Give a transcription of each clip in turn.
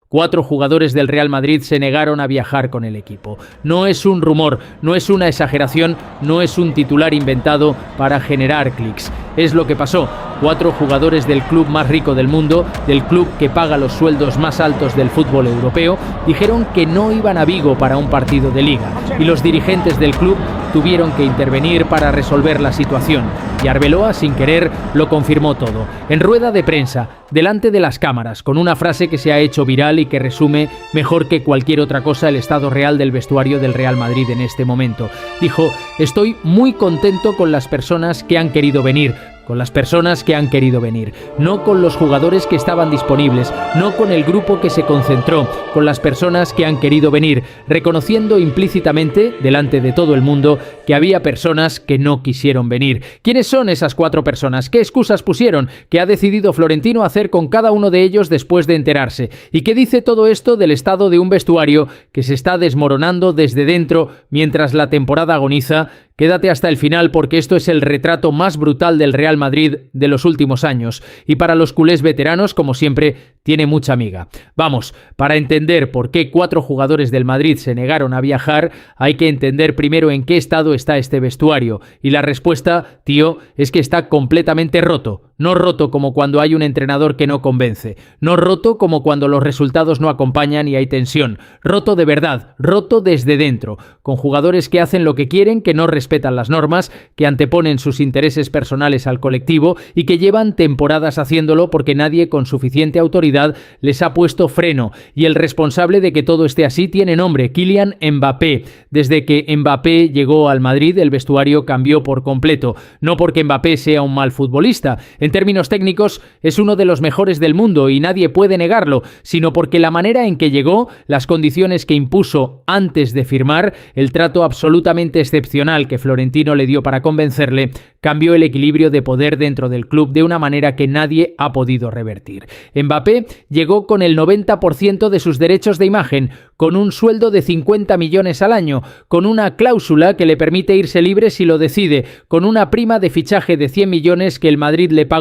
4 jugadores del Real Madrid se negaron a viajar con el equipo. No es un rumor, no es una exageración, no es un titular inventado para generar clics. Es lo que pasó. 4 jugadores del club más rico del mundo, del club que paga los sueldos más altos del fútbol europeo, dijeron que no iban a Vigo para un partido de liga. Y los dirigentes del club tuvieron que intervenir para resolver la situación. Y Arbeloa, sin querer, lo confirmó todo. En rueda de prensa, delante de las cámaras, con una frase que se ha hecho viral y que resume mejor que cualquier otra cosa el estado real del vestuario del Real Madrid en este momento. Dijo: estoy muy contento con las personas que han querido venir. Con las personas que han querido venir, no con los jugadores que estaban disponibles, no con el grupo que se concentró, con las personas que han querido venir, reconociendo implícitamente, delante de todo el mundo, que había personas que no quisieron venir. ¿Quiénes son esas 4 personas? ¿Qué excusas pusieron? ¿Qué ha decidido Florentino hacer con cada uno de ellos después de enterarse? ¿Y qué dice todo esto del estado de un vestuario que se está desmoronando desde dentro mientras la temporada agoniza? Quédate hasta el final porque esto es el retrato más brutal del Real Madrid de los últimos años y para los culés veteranos, como siempre, tiene mucha miga. Vamos, para entender por qué 4 jugadores del Madrid se negaron a viajar, hay que entender primero en qué estado está este vestuario y la respuesta, tío, es que está completamente roto. No roto como cuando hay un entrenador que no convence, no roto como cuando los resultados no acompañan y hay tensión, roto de verdad, roto desde dentro, con jugadores que hacen lo que quieren, que no respetan las normas, que anteponen sus intereses personales al colectivo y que llevan temporadas haciéndolo porque nadie con suficiente autoridad les ha puesto freno. Y el responsable de que todo esté así tiene nombre: Kylian Mbappé. Desde que Mbappé llegó al Madrid, el vestuario cambió por completo. No porque Mbappé sea un mal futbolista, en términos técnicos es uno de los mejores del mundo y nadie puede negarlo, sino porque la manera en que llegó, las condiciones que impuso antes de firmar, el trato absolutamente excepcional que Florentino le dio para convencerle, cambió el equilibrio de poder dentro del club de una manera que nadie ha podido revertir. Mbappé llegó con el 90% de sus derechos de imagen, con un sueldo de 50 millones al año, con una cláusula que le permite irse libre si lo decide, con una prima de fichaje de 100 millones que el Madrid le pagó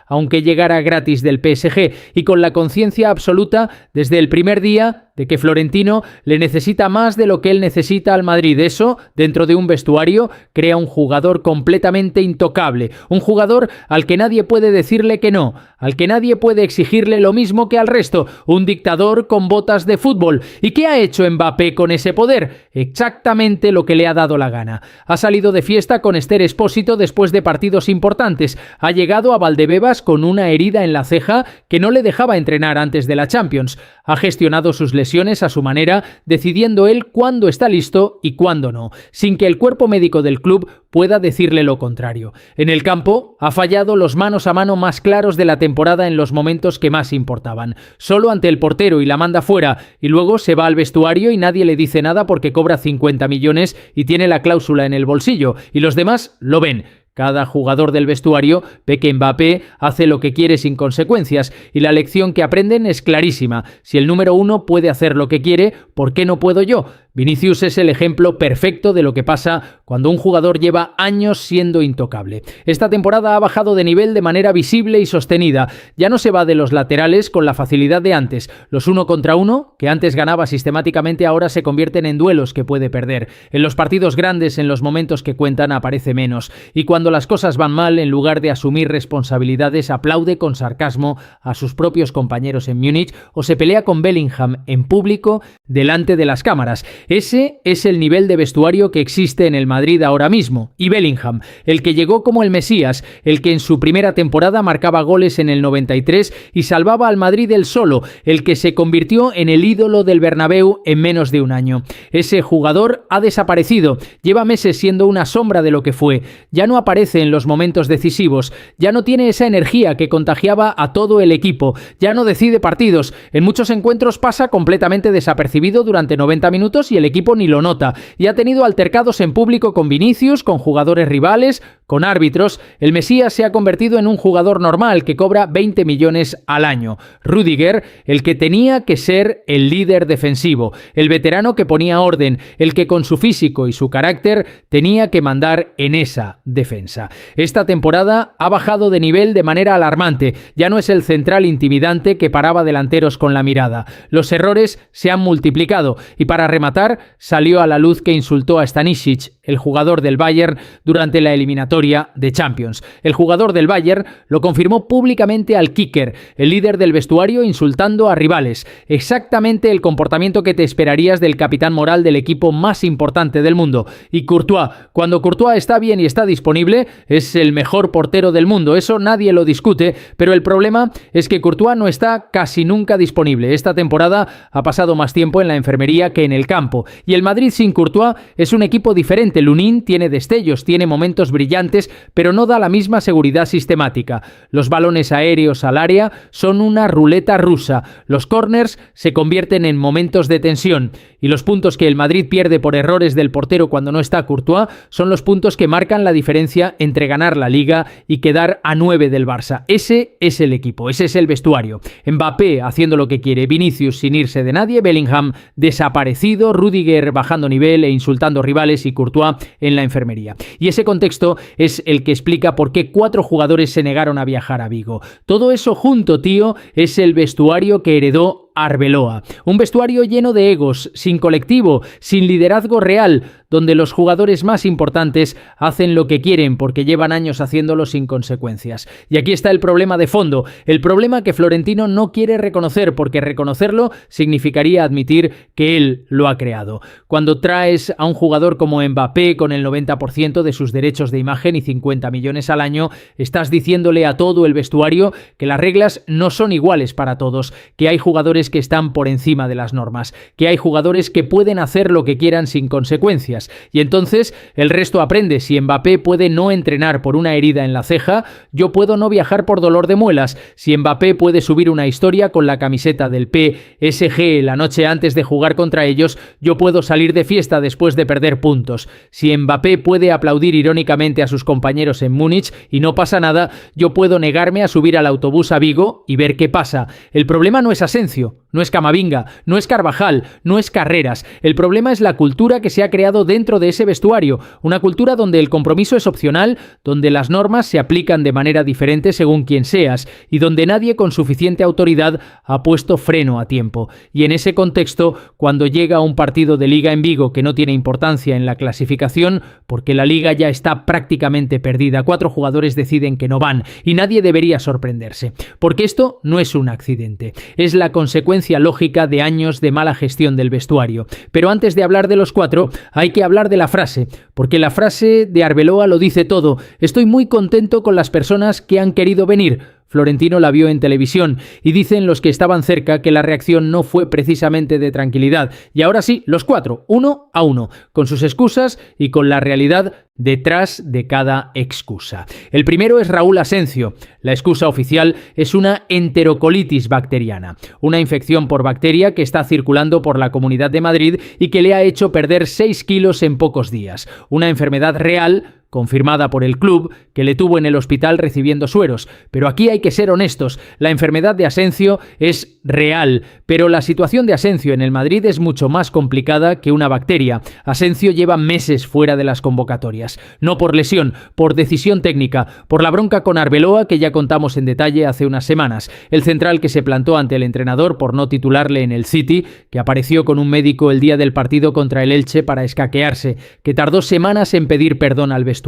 aunque llegara gratis del PSG y con la conciencia absoluta desde el primer día de que Florentino le necesita más de lo que él necesita al Madrid. Eso, dentro de un vestuario, crea un jugador completamente intocable, un jugador al que nadie puede decirle que no, al que nadie puede exigirle lo mismo que al resto, un dictador con botas de fútbol. ¿Y qué ha hecho Mbappé con ese poder? Exactamente lo que le ha dado la gana. Ha salido de fiesta con Esther Expósito después de partidos importantes, ha llegado a Valdebebas con una herida en la ceja que no le dejaba entrenar antes de la Champions, ha gestionado sus lesiones a su manera, decidiendo él cuándo está listo y cuándo no, sin que el cuerpo médico del club pueda decirle lo contrario. En el campo ha fallado los manos a mano más claros de la temporada en los momentos que más importaban. Solo ante el portero y la manda fuera, y luego se va al vestuario y nadie le dice nada porque cobra 50 millones y tiene la cláusula en el bolsillo, y los demás lo ven. Cada jugador del vestuario ve que Mbappé hace lo que quiere sin consecuencias y la lección que aprenden es clarísima. Si el número 1 puede hacer lo que quiere, ¿por qué no puedo yo? Vinicius es el ejemplo perfecto de lo que pasa cuando un jugador lleva años siendo intocable. Esta temporada ha bajado de nivel de manera visible y sostenida. Ya no se va de los laterales con la facilidad de antes. Los 1 contra 1, que antes ganaba sistemáticamente, ahora se convierten en duelos que puede perder. En los partidos grandes, en los momentos que cuentan, aparece menos. Y cuando las cosas van mal, en lugar de asumir responsabilidades, aplaude con sarcasmo a sus propios compañeros en Múnich o se pelea con Bellingham en público delante de las cámaras. Ese es el nivel de vestuario que existe en el Madrid ahora mismo. Y Bellingham, el que llegó como el Mesías, el que en su primera temporada marcaba goles en el 93 y salvaba al Madrid él solo, el que se convirtió en el ídolo del Bernabéu en menos de un año. Ese jugador ha desaparecido, lleva meses siendo una sombra de lo que fue, ya no aparece en los momentos decisivos, ya no tiene esa energía que contagiaba a todo el equipo, ya no decide partidos, en muchos encuentros pasa completamente desapercibido desapercibido durante 90 minutos y el equipo ni lo nota. Y ha tenido altercados en público con Vinicius, con jugadores rivales, con árbitros. El Mesías se ha convertido en un jugador normal que cobra 20 millones al año. Rüdiger, el que tenía que ser el líder defensivo, el veterano que ponía orden, el que con su físico y su carácter tenía que mandar en esa defensa. Esta temporada ha bajado de nivel de manera alarmante. Ya no es el central intimidante que paraba delanteros con la mirada. Los errores se han multiplicado y para rematar salió a la luz que insultó a Stanisic, el jugador del Bayern, durante la eliminatoria de Champions. El jugador del Bayern lo confirmó públicamente al kicker, el líder del vestuario, insultando a rivales. Exactamente el comportamiento que te esperarías del capitán moral del equipo más importante del mundo. Y Courtois, cuando Courtois está bien y está disponible, es el mejor portero del mundo. Eso nadie lo discute, pero el problema es que Courtois no está casi nunca disponible. Esta temporada ha pasado más tiempo en la enfermería que en el campo. Y el Madrid sin Courtois es un equipo diferente. Lunin tiene destellos, tiene momentos brillantes, pero no da la misma seguridad sistemática. Los balones aéreos al área son una ruleta rusa. Los corners se convierten en momentos de tensión. Y los puntos que el Madrid pierde por errores del portero cuando no está Courtois son los puntos que marcan la diferencia entre ganar la Liga y quedar a 9 del Barça. Ese es el equipo, ese es el vestuario. Mbappé haciendo lo que quiere, Vinicius sin irse de nadie, Bellingham desaparecido, Rüdiger bajando nivel e insultando rivales y Courtois en la enfermería. Y ese contexto es el que explica por qué 4 jugadores se negaron a viajar a Vigo. Todo eso junto, tío, es el vestuario que heredó Arbeloa. Un vestuario lleno de egos, sin colectivo, sin liderazgo real, donde los jugadores más importantes hacen lo que quieren porque llevan años haciéndolo sin consecuencias. Y aquí está el problema de fondo, el problema que Florentino no quiere reconocer, porque reconocerlo significaría admitir que él lo ha creado. Cuando traes a un jugador como Mbappé con el 90% de sus derechos de imagen y 50 millones al año, estás diciéndole a todo el vestuario que las reglas no son iguales para todos, que hay jugadores que están por encima de las normas, que hay jugadores que pueden hacer lo que quieran sin consecuencias. Y entonces el resto aprende. Si Mbappé puede no entrenar por una herida en la ceja, yo puedo no viajar por dolor de muelas. Si Mbappé puede subir una historia con la camiseta del PSG la noche antes de jugar contra ellos, yo puedo salir de fiesta después de perder puntos. Si Mbappé puede aplaudir irónicamente a sus compañeros en Múnich y no pasa nada, yo puedo negarme a subir al autobús a Vigo y ver qué pasa. El problema no es Asensio, no es Camavinga, no es Carvajal, no es Carreras. El problema es la cultura que se ha creado dentro de ese vestuario. Una cultura donde el compromiso es opcional, donde las normas se aplican de manera diferente según quien seas y donde nadie con suficiente autoridad ha puesto freno a tiempo. Y en ese contexto, cuando llega un partido de Liga en Vigo que no tiene importancia en la clasificación, porque la Liga ya está prácticamente perdida, 4 jugadores deciden que no van y nadie debería sorprenderse. Porque esto no es un accidente, es la consecuencia lógica de años de mala gestión del vestuario. Pero antes de hablar de los 4, hay que hablar de la frase, porque la frase de Arbeloa lo dice todo. Estoy muy contento con las personas que han querido venir. Florentino la vio en televisión y dicen los que estaban cerca que la reacción no fue precisamente de tranquilidad. Y ahora sí, los 4, 1 a 1, con sus excusas y con la realidad detrás de cada excusa. El primero es Raúl Asensio. La excusa oficial es una enterocolitis bacteriana, una infección por bacteria que está circulando por la Comunidad de Madrid y que le ha hecho perder 6 kilos en pocos días. Una enfermedad real, confirmada por el club, que le tuvo en el hospital recibiendo sueros. Pero aquí hay que ser honestos, la enfermedad de Asensio es real, pero la situación de Asensio en el Madrid es mucho más complicada que una bacteria. Asensio lleva meses fuera de las convocatorias, no por lesión, por decisión técnica, por la bronca con Arbeloa que ya contamos en detalle hace unas semanas, el central que se plantó ante el entrenador por no titularle en el City, que apareció con un médico el día del partido contra el Elche para escaquearse, que tardó semanas en pedir perdón al vestuario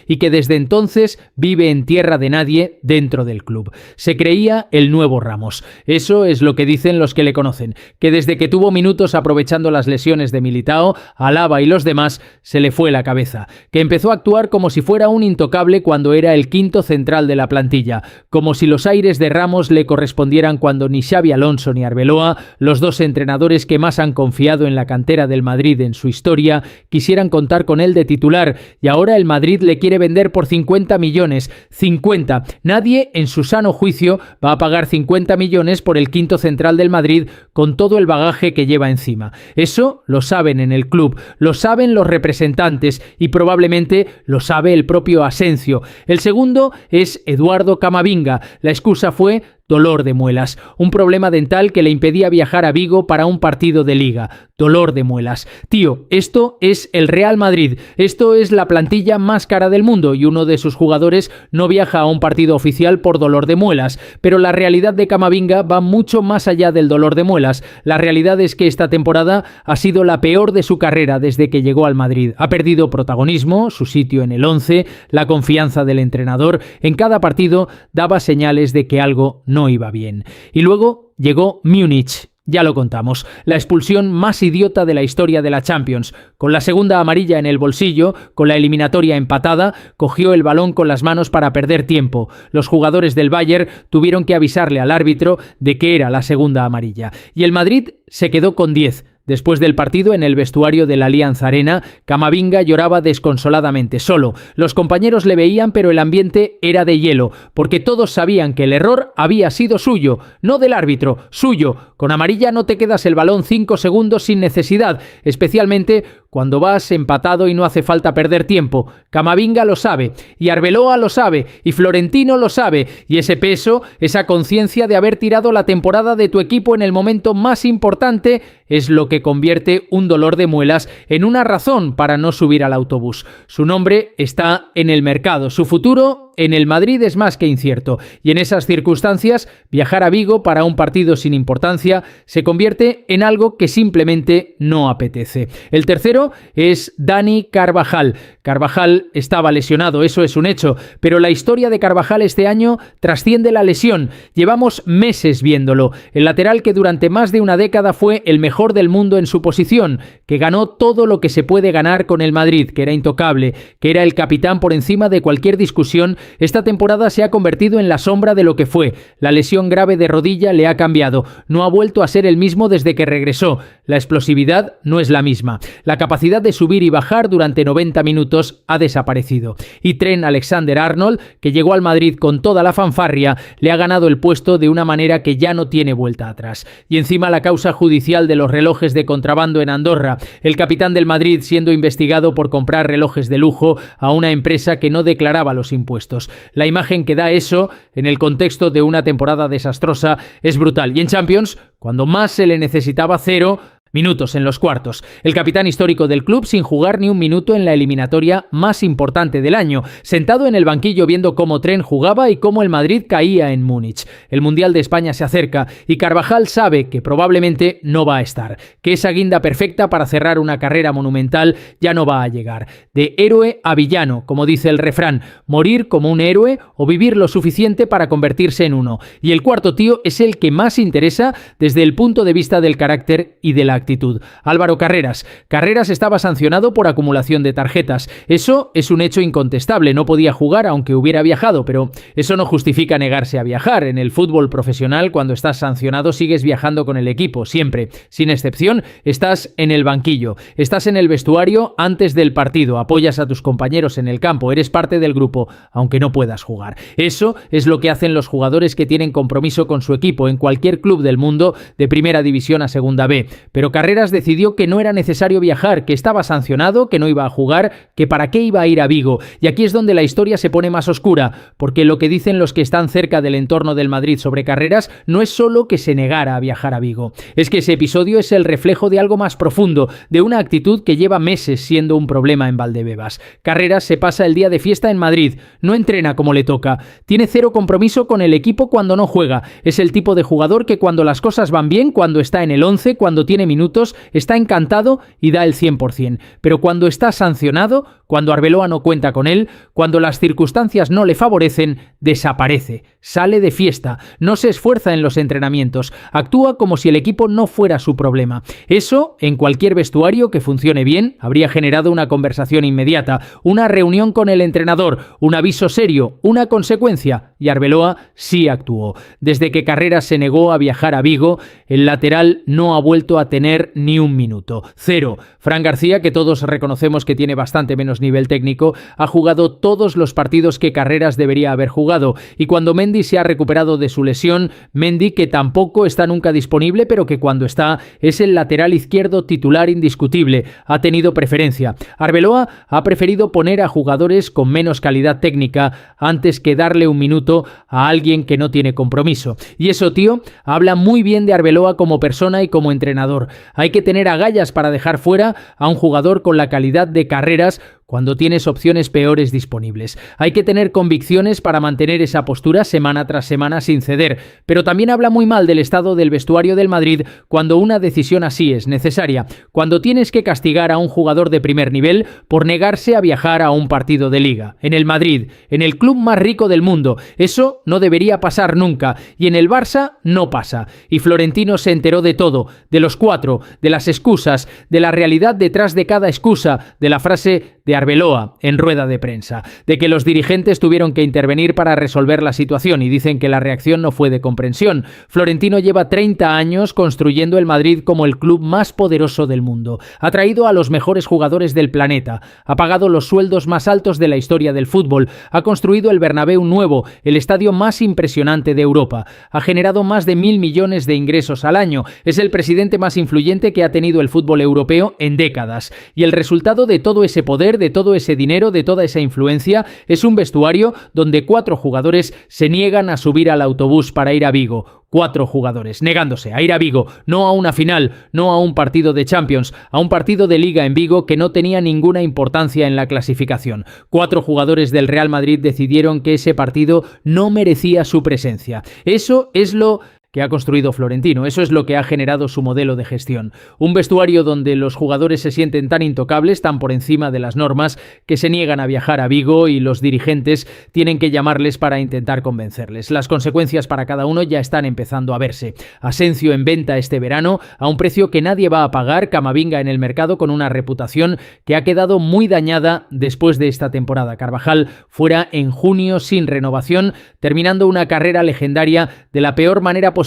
y que desde entonces vive en tierra de nadie dentro del club. Se creía el nuevo Ramos. Eso es lo que dicen los que le conocen, que desde que tuvo minutos aprovechando las lesiones de Militao, Alaba y los demás, se le fue la cabeza, que empezó a actuar como si fuera un intocable cuando era el quinto central de la plantilla, como si los aires de Ramos le correspondieran cuando ni Xabi Alonso ni Arbeloa, los dos entrenadores que más han confiado en la cantera del Madrid en su historia, quisieran contar con él de titular, y ahora el el Madrid le quiere vender por 50 millones. 50. Nadie en su sano juicio va a pagar 50 millones por el quinto central del Madrid con todo el bagaje que lleva encima. Eso lo saben en el club, lo saben los representantes y probablemente lo sabe el propio Asensio. El segundo es Eduardo Camavinga. La excusa fue dolor de muelas, un problema dental que le impedía viajar a Vigo para un partido de liga. Dolor de muelas. Tío, esto es el Real Madrid, esto es la plantilla más cara del mundo y uno de sus jugadores no viaja a un partido oficial por dolor de muelas. Pero la realidad de Camavinga va mucho más allá del dolor de muelas. La realidad es que esta temporada ha sido la peor de su carrera desde que llegó al Madrid. Ha perdido protagonismo, su sitio en el 11, la confianza del entrenador. En cada partido daba señales de que algo no iba bien. Y luego llegó Múnich. Ya lo contamos, la expulsión más idiota de la historia de la Champions. Con la segunda amarilla en el bolsillo, con la eliminatoria empatada, cogió el balón con las manos para perder tiempo. Los jugadores del Bayern tuvieron que avisarle al árbitro de que era la segunda amarilla. Y el Madrid se quedó con 10. Después del partido, en el vestuario del Allianz Arena, Camavinga lloraba desconsoladamente solo. Los compañeros le veían, pero el ambiente era de hielo, porque todos sabían que el error había sido suyo, no del árbitro, suyo. Con amarilla no te quedas el balón 5 segundos sin necesidad, especialmente cuando vas empatado y no hace falta perder tiempo. Camavinga lo sabe, y Arbeloa lo sabe, y Florentino lo sabe, y ese peso, esa conciencia de haber tirado la temporada de tu equipo en el momento más importante, es lo que convierte un dolor de muelas en una razón para no subir al autobús. Su nombre está en el mercado, su futuro en el Madrid es más que incierto, y en esas circunstancias, viajar a Vigo para un partido sin importancia se convierte en algo que simplemente no apetece. El tercero es Dani Carvajal. Carvajal estaba lesionado, eso es un hecho, pero la historia de Carvajal este año trasciende la lesión. Llevamos meses viéndolo. El lateral que durante más de una década fue el mejor del mundo en su posición, que ganó todo lo que se puede ganar con el Madrid, que era intocable, que era el capitán por encima de cualquier discusión, esta temporada se ha convertido en la sombra de lo que fue. La lesión grave de rodilla le ha cambiado. No ha vuelto a ser el mismo desde que regresó. La explosividad no es la misma. La capacidad de subir y bajar durante 90 minutos ha desaparecido. Y Trent Alexander-Arnold, que llegó al Madrid con toda la fanfarria, le ha ganado el puesto de una manera que ya no tiene vuelta atrás. Y encima la causa judicial de los relojes de contrabando en Andorra. El capitán del Madrid siendo investigado por comprar relojes de lujo a una empresa que no declaraba los impuestos. La imagen que da eso, en el contexto de una temporada desastrosa, es brutal. Y en Champions, cuando más se le necesitaba, 0 minutos en los cuartos. El capitán histórico del club sin jugar ni un minuto en la eliminatoria más importante del año, sentado en el banquillo viendo cómo Trent jugaba y cómo el Madrid caía en Múnich. El Mundial de España se acerca y Carvajal sabe que probablemente no va a estar, que esa guinda perfecta para cerrar una carrera monumental ya no va a llegar. De héroe a villano, como dice el refrán, morir como un héroe o vivir lo suficiente para convertirse en uno. Y el cuarto tío es el que más interesa desde el punto de vista del carácter y de la actitud. Álvaro Carreras. Carreras estaba sancionado por acumulación de tarjetas. Eso es un hecho incontestable. No podía jugar aunque hubiera viajado, pero eso no justifica negarse a viajar. En el fútbol profesional, cuando estás sancionado, sigues viajando con el equipo, siempre. Sin excepción, estás en el banquillo. Estás en el vestuario antes del partido. Apoyas a tus compañeros en el campo. Eres parte del grupo, aunque no puedas jugar. Eso es lo que hacen los jugadores que tienen compromiso con su equipo en cualquier club del mundo, de primera división a segunda B. Pero Carreras decidió que no era necesario viajar, que estaba sancionado, que no iba a jugar, que para qué iba a ir a Vigo. Y aquí es donde la historia se pone más oscura, porque lo que dicen los que están cerca del entorno del Madrid sobre Carreras no es solo que se negara a viajar a Vigo. Es que ese episodio es el reflejo de algo más profundo, de una actitud que lleva meses siendo un problema en Valdebebas. Carreras se pasa el día de fiesta en Madrid, no entrena como le toca, tiene 0 compromiso con el equipo cuando no juega. Es el tipo de jugador que cuando las cosas van bien, cuando está en el 11, cuando tiene minutos, está encantado y da el 100%. Pero cuando está sancionado, cuando Arbeloa no cuenta con él, cuando las circunstancias no le favorecen, desaparece, sale de fiesta, no se esfuerza en los entrenamientos, actúa como si el equipo no fuera su problema. Eso, en cualquier vestuario que funcione bien, habría generado una conversación inmediata, una reunión con el entrenador, un aviso serio, una consecuencia, y Arbeloa sí actuó. Desde que Carreras se negó a viajar a Vigo, el lateral no ha vuelto a tener ni un minuto. 0. Fran García, que todos reconocemos que tiene bastante menos nivel técnico, ha jugado todos los partidos que Carreras debería haber jugado, y cuando Mendy se ha recuperado de su lesión, Mendy, que tampoco está nunca disponible, pero que cuando está es el lateral izquierdo titular indiscutible, ha tenido preferencia. Arbeloa ha preferido poner a jugadores con menos calidad técnica antes que darle un minuto a alguien que no tiene compromiso. Y eso, tío, habla muy bien de Arbeloa como persona y como entrenador. Hay que tener agallas para dejar fuera a un jugador con la calidad de Carreras cuando tienes opciones peores disponibles. Hay que tener convicciones para mantener esa postura semana tras semana sin ceder, pero también habla muy mal del estado del vestuario del Madrid cuando una decisión así es necesaria, cuando tienes que castigar a un jugador de primer nivel por negarse a viajar a un partido de liga. En el Madrid, en el club más rico del mundo, eso no debería pasar nunca, y en el Barça no pasa. Y Florentino se enteró de todo, de los cuatro, de las excusas, de la realidad detrás de cada excusa, de la frase de Arbeloa en rueda de prensa, de que los dirigentes tuvieron que intervenir para resolver la situación y dicen que la reacción no fue de comprensión. Florentino lleva 30 años construyendo el Madrid como el club más poderoso del mundo. Ha traído a los mejores jugadores del planeta, ha pagado los sueldos más altos de la historia del fútbol, ha construido el Bernabéu nuevo, el estadio más impresionante de Europa, ha generado más de 1.000 millones de ingresos al año, es el presidente más influyente que ha tenido el fútbol europeo en décadas. Y el resultado de todo ese poder, de todo ese dinero, de toda esa influencia, es un vestuario donde 4 jugadores se niegan a subir al autobús para ir a Vigo. 4 jugadores negándose a ir a Vigo, no a una final, no a un partido de Champions, a un partido de Liga en Vigo que no tenía ninguna importancia en la clasificación. 4 jugadores del Real Madrid decidieron que ese partido no merecía su presencia. Eso es lo que ha construido Florentino. Eso es lo que ha generado su modelo de gestión. Un vestuario donde los jugadores se sienten tan intocables, tan por encima de las normas, que se niegan a viajar a Vigo y los dirigentes tienen que llamarles para intentar convencerles. Las consecuencias para cada uno ya están empezando a verse. Asensio en venta este verano a un precio que nadie va a pagar, Camavinga en el mercado con una reputación que ha quedado muy dañada después de esta temporada. Carvajal fuera en junio sin renovación, terminando una carrera legendaria de la peor manera posible.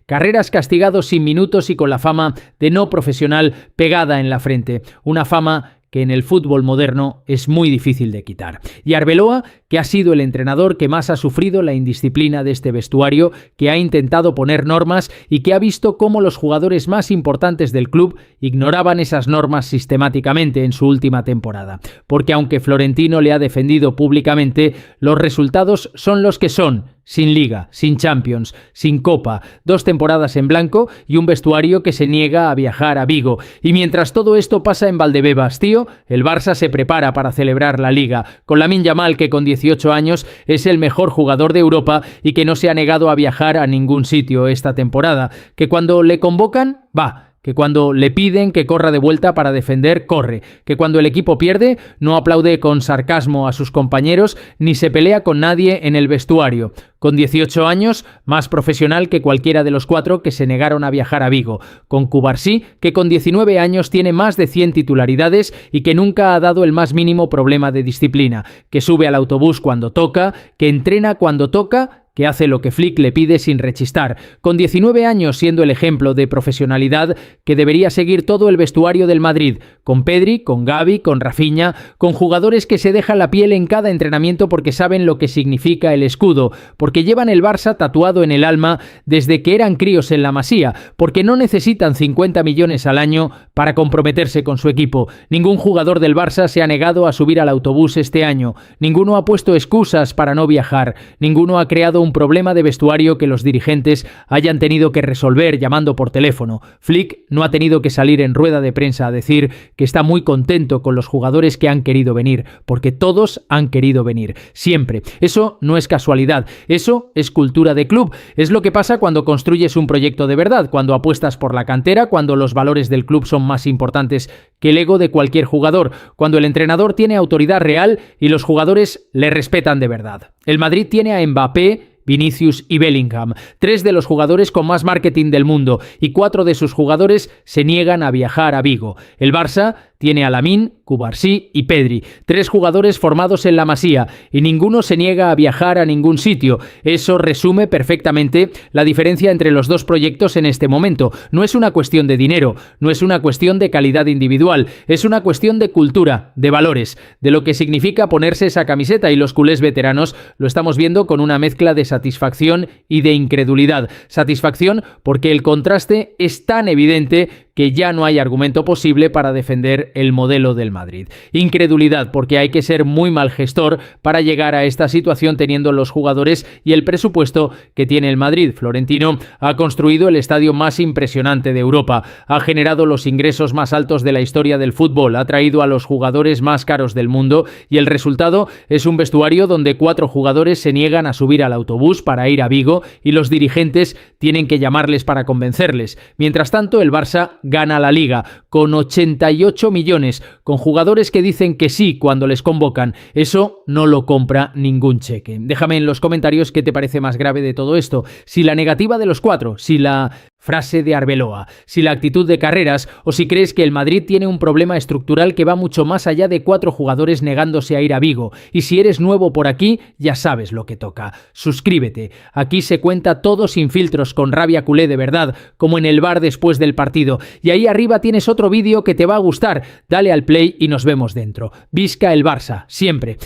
Carreras castigado sin minutos y con la fama de no profesional pegada en la frente. Una fama que en el fútbol moderno es muy difícil de quitar. Y Arbeloa, que ha sido el entrenador que más ha sufrido la indisciplina de este vestuario, que ha intentado poner normas y que ha visto cómo los jugadores más importantes del club ignoraban esas normas sistemáticamente en su última temporada. Porque aunque Florentino le ha defendido públicamente, los resultados son los que son. Sin Liga, sin Champions, sin Copa, 2 temporadas en blanco y un vestuario que se niega a viajar a Vigo. Y mientras todo esto pasa en Valdebebas, tío, el Barça se prepara para celebrar la Liga, con Lamine Yamal, que con 18 años es el mejor jugador de Europa y que no se ha negado a viajar a ningún sitio esta temporada, que cuando le convocan, va, que cuando le piden que corra de vuelta para defender, corre, que cuando el equipo pierde no aplaude con sarcasmo a sus compañeros ni se pelea con nadie en el vestuario. Con 18 años, más profesional que cualquiera de los 4 que se negaron a viajar a Vigo. Con Cubarsí, que con 19 años tiene más de 100 titularidades y que nunca ha dado el más mínimo problema de disciplina, que sube al autobús cuando toca, que entrena cuando toca, que hace lo que Flick le pide sin rechistar, con 19 años siendo el ejemplo de profesionalidad que debería seguir todo el vestuario del Madrid, con Pedri, con Gavi, con Rafinha, con jugadores que se dejan la piel en cada entrenamiento porque saben lo que significa el escudo, porque llevan el Barça tatuado en el alma desde que eran críos en la Masía, porque no necesitan 50 millones al año para comprometerse con su equipo. Ningún jugador del Barça se ha negado a subir al autobús este año, ninguno ha puesto excusas para no viajar, ninguno ha creado un problema de vestuario que los dirigentes hayan tenido que resolver llamando por teléfono. Flick no ha tenido que salir en rueda de prensa a decir que está muy contento con los jugadores que han querido venir, porque todos han querido venir, siempre. Eso no es casualidad, eso es cultura de club. Es lo que pasa cuando construyes un proyecto de verdad, cuando apuestas por la cantera, cuando los valores del club son más importantes que el ego de cualquier jugador, cuando el entrenador tiene autoridad real y los jugadores le respetan de verdad. El Madrid tiene a Mbappé, Vinicius y Bellingham, 3 de los jugadores con más marketing del mundo, y 4 de sus jugadores se niegan a viajar a Vigo. El Barça Tiene a Lamine, Cubarsí y Pedri, 3 jugadores formados en la Masía, y ninguno se niega a viajar a ningún sitio. Eso resume perfectamente la diferencia entre los dos proyectos en este momento. No es una cuestión de dinero, no es una cuestión de calidad individual, es una cuestión de cultura, de valores, de lo que significa ponerse esa camiseta, y los culés veteranos lo estamos viendo con una mezcla de satisfacción y de incredulidad. Satisfacción porque el contraste es tan evidente que ya no hay argumento posible para defender el modelo del Madrid. Incredulidad porque hay que ser muy mal gestor para llegar a esta situación teniendo los jugadores y el presupuesto que tiene el Madrid. Florentino ha construido el estadio más impresionante de Europa, ha generado los ingresos más altos de la historia del fútbol, ha traído a los jugadores más caros del mundo, y el resultado es un vestuario donde 4 jugadores se niegan a subir al autobús para ir a Vigo y los dirigentes tienen que llamarles para convencerles. Mientras tanto, el Barça gana la Liga con 88 millones, con jugadores que dicen que sí cuando les convocan. Eso no lo compra ningún cheque. Déjame en los comentarios qué te parece más grave de todo esto. Si la negativa de los 4, si la frase de Arbeloa, si la actitud de Carreras, o si crees que el Madrid tiene un problema estructural que va mucho más allá de 4 jugadores negándose a ir a Vigo. Y si eres nuevo por aquí, ya sabes lo que toca. Suscríbete. Aquí se cuenta todo sin filtros, con rabia culé de verdad, como en el bar después del partido. Y ahí arriba tienes otro vídeo que te va a gustar. Dale al play y nos vemos dentro. Visca el Barça, siempre.